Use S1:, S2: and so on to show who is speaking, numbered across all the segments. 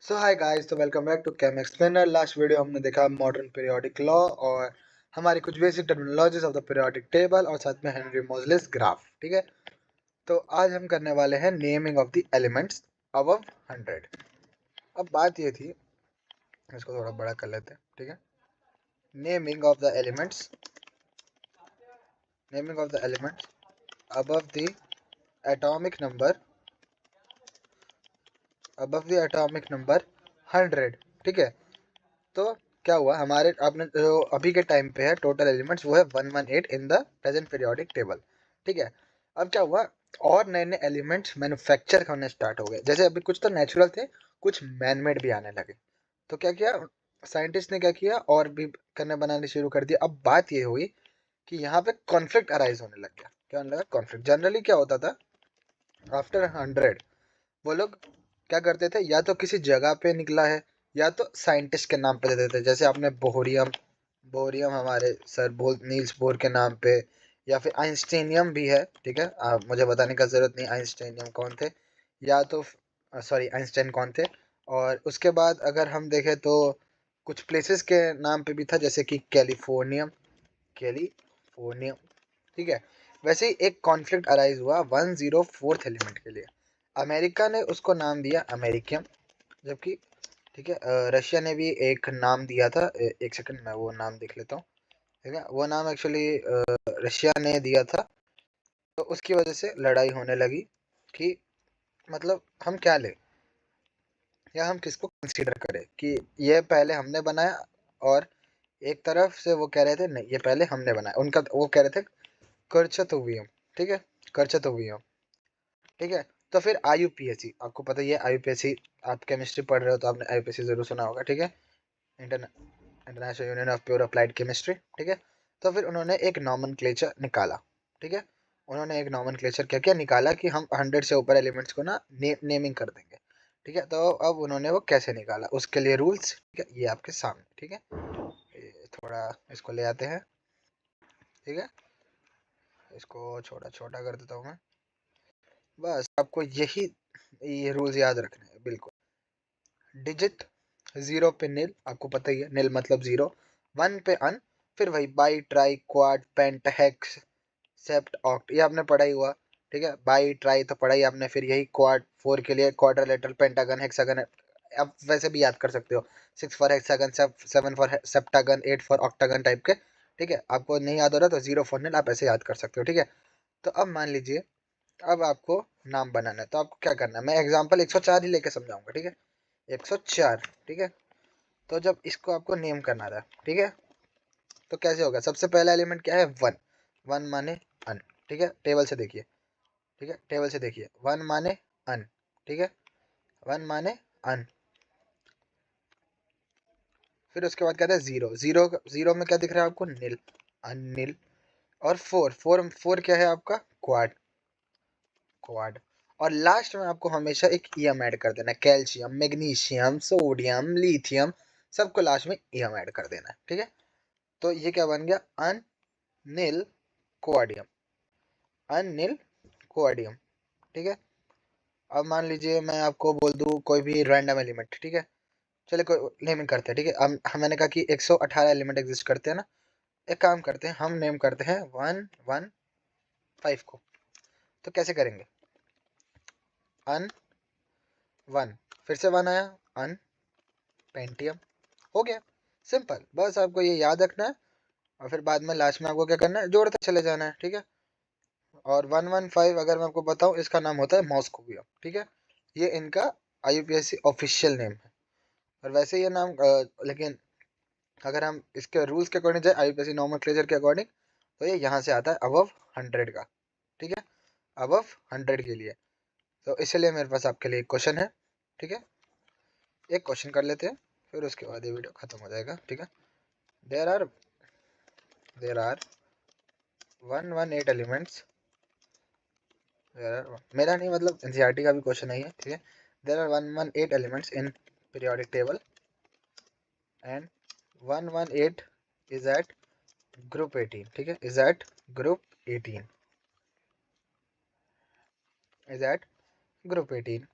S1: सो hi guys, तो welcome back to chem explainer. Last video हमने देखा मॉडर्न पीरियोडिक लॉ और हमारी कुछ basic terminologies of the periodic table और साथ में हेनरी मोजलेस ग्राफ। ठीक है, तो आज हम करने वाले हैं naming of the elements above 100। अब बात ये थी, इसको थोड़ा बड़ा कर लेते हैं। ठीक है, naming of the elements above the atomic number 100। ठीक है, तो क्या हुआ हमारे आपने जो अभी के टाइम पे है टोटल एलिमेंट्स वो है 118 in the present periodic table. ठीक है, अब क्या हुआ और नए नए एलिमेंट्स मैन्युफैक्चर होने स्टार्ट हो गए। जैसे अभी कुछ तो नेचुरल थे, कुछ मैन मेड भी आने लगे। तो क्या किया साइंटिस्ट ने, क्या किया और भी करने बनाने शुरू कर दिया। अब बात ये हुई कि यहाँ पे कॉन्फ्लिक्ट अराइज होने लग गया। क्या होने लगा? कॉन्फ्लिक्ट। जनरली क्या होता था, आफ्टर 100 वो लोग क्या करते थे, या तो किसी जगह पे निकला है या तो साइंटिस्ट के नाम पे दे देते थे। जैसे आपने बोहरियम बोहरियम हमारे सर नील्स बोर के नाम पे, या फिर आइंस्टीनियम भी है। ठीक है, मुझे बताने का जरूरत नहीं आइंस्टीनियम कौन थे, या तो सॉरी आइंस्टाइन कौन थे। और उसके बाद अगर हम देखें तो कुछ प्लेसेस के नाम पे भी था, जैसे कि कैलिफोर्नियम। ठीक है, वैसे ही एक कॉन्फ्लिक्ट अराइज हुआ 104th एलिमेंट के लिए। अमेरिका ने उसको नाम दिया अमेरिकियम, जबकि ठीक है रशिया ने भी एक नाम दिया था। एक सेकंड मैं वो नाम देख लेता हूँ। ठीक है, वो नाम एक्चुअली रशिया ने दिया था। तो उसकी वजह से लड़ाई होने लगी कि मतलब हम क्या लें या हम किसको कंसीडर करें, कि ये पहले हमने बनाया और एक तरफ से वो कह रहे थे नहीं ये पहले हमने बनाया। उनका वो कह रहे थे कर्चतोवियम। ठीक है, कर्चतोवियम। ठीक है, तो फिर आईयूपीएसी, आपको पता ही है आईयूपीएसी, आप केमिस्ट्री पढ़ रहे हो तो आपने आईयूपीएसी जरूर सुना होगा। ठीक है, international union of pure applied chemistry. ठीक है, तो फिर उन्होंने एक नॉमेनक्लेचर निकाला। ठीक है, उन्होंने एक नॉमेनक्लेचर क्या क्या निकाला कि हम 100 से ऊपर एलिमेंट्स को ना नेमिंग कर देंगे। ठीक है, तो अब उन्होंने वो कैसे निकाला, उसके लिए रूल्स। ठीक है, ये आपके सामने। ठीक है, ये थोड़ा इसको ले आते हैं। ठीक है, इसको छोटा छोटा कर देता हूँ मैं। बस आपको यही ये रूल्स याद रखने हैं बिल्कुल। डिजिट 0 पे नील, आपको पता ही है नील मतलब 0। 1 पे अन, फिर वही bi tri quad pent hex sept oct, ये आपने पढ़ा ही हुआ। ठीक है, बाई ट्राई तो पढ़ा ही आपने, फिर यही क्वाड 4 के लिए क्वाड्रिलेटरल पेंटागन हेक्सागन। आप वैसे भी याद कर सकते हो, 6 for hexagon, 7 for septagon, 8 for octagon type के। ठीक है, आपको नहीं याद हो रहा तो 0 फॉर नील आप ऐसे याद कर सकते हो। ठीक है, तो अब मान लीजिए अब आपको नाम बनाना है, तो आपको क्या करना है, मैं एग्जांपल 104 ही लेके समझाऊंगा। ठीक है, 104। ठीक है, तो जब इसको आपको नेम करना था, ठीक है, तो कैसे होगा? सबसे पहला एलिमेंट क्या है? 1। 1 माने अन। ठीक है, टेबल से देखिए। ठीक है, टेबल से देखिए, 1 माने अन। ठीक है, 1 माने अन। फिर उसके बाद कहते हैं 0। 0 0 में क्या दिख रहा है आपको? नील, अनिल। और 4 4 4 क्या है आपका? Quad, quad. और लास्ट में आपको हमेशा एक ईएम ऐड कर देना है, कैल्शियम, मैग्नीशियम, सोडियम, लिथियम, सबको लास्ट में ईएम ऐड कर देना है। ठीक है, तो ये क्या बन गया? अनिल कोआडियम, अनिल कोआडियम। ठीक है, अब मान लीजिए मैं आपको बोल दूं कोई भी रैंडम एलिमेंट। ठीक है, चलिए कोई नेमिंग करते हैं। ठीक है, हम मैंने कहा कि 118 एलिमेंट एग्जिस्ट करते हैं ना, एक काम करते हैं, हम नेम करते हैं 115 को। तो कैसे करेंगे? अन 1, फिर से 1 आया, अन पेंटियम। हो गया, सिंपल। बस आपको ये याद रखना है और फिर बाद में लास्ट में आपको क्या करना है? जोड़ते चले जाना है। ठीक है, और 115 अगर मैं आपको बताऊं, इसका नाम होता है मॉस्कोवियम। ठीक है, ये इनका आईयूपीएसी ऑफिशियल नेम है। और वैसे ये नाम लेकिन अगर हम इसके रूल्स के अकॉर्डिंग जाए, आईयूपीएसी नॉमेनक्लेचर के अकॉर्डिंग, तो ये यहाँ से आता है अबव 100 का। ठीक है, अबव 100 के लिए। तो इसलिए मेरे पास आपके लिए एक क्वेश्चन है। ठीक है, एक क्वेश्चन कर लेते हैं, फिर उसके बाद ये वीडियो खत्म हो जाएगा। ठीक है, there are there are 118 elements. मेरा नहीं, मतलब एनसीईआरटी का भी क्वेश्चन नहीं है। ठीक है, there are 118 elements in periodic table and 118 is at group 18। ठीक है, is at group 18, is at group 18।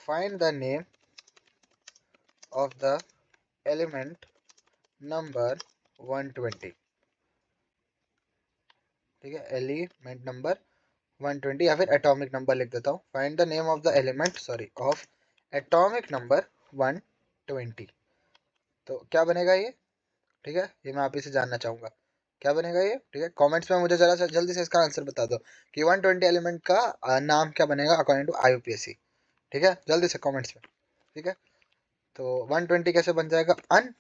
S1: Find the name of the element number 120। ठीक है, एलिमेंट नंबर 120 या फिर एटॉमिक नंबर लिख देता हूँ। Find the name of the element of atomic number 120। तो क्या बनेगा ये? ठीक है, ये मैं आप ही से जानना चाहूंगा क्या बनेगा ये। ठीक है, कमेंट्स में मुझे जरा सा जल्दी से इसका आंसर बता दो कि 120 एलिमेंट का नाम क्या बनेगा अकॉर्डिंग टू IUPAC। ठीक है, जल्दी से कमेंट्स में। ठीक है, तो 120 कैसे बन जाएगा? अन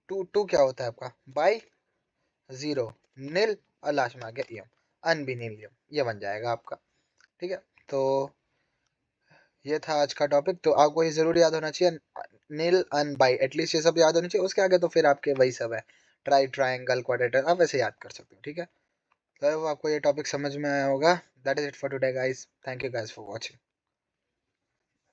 S1: टू, टू क्या होता है आपका? बाई, जीरो, नील, और लास्ट में आ गया ईएम, अनबिनीलियम, ये बन जाएगा आपका। ठीक है, तो ये था आज का टॉपिक। तो आपको ये जरूर याद होना चाहिए, नील, अन, बाई, एटलीस्ट ये सब याद होनी चाहिए। उसके आगे तो फिर आपके वही सब है, ट्राई, ट्राइंगल, क्वाड्रेटर, आप वैसे याद कर सकते हो। ठीक है, तो आपको ये टॉपिक समझ में आया होगा। That is it for today guys, thank you guys for watching.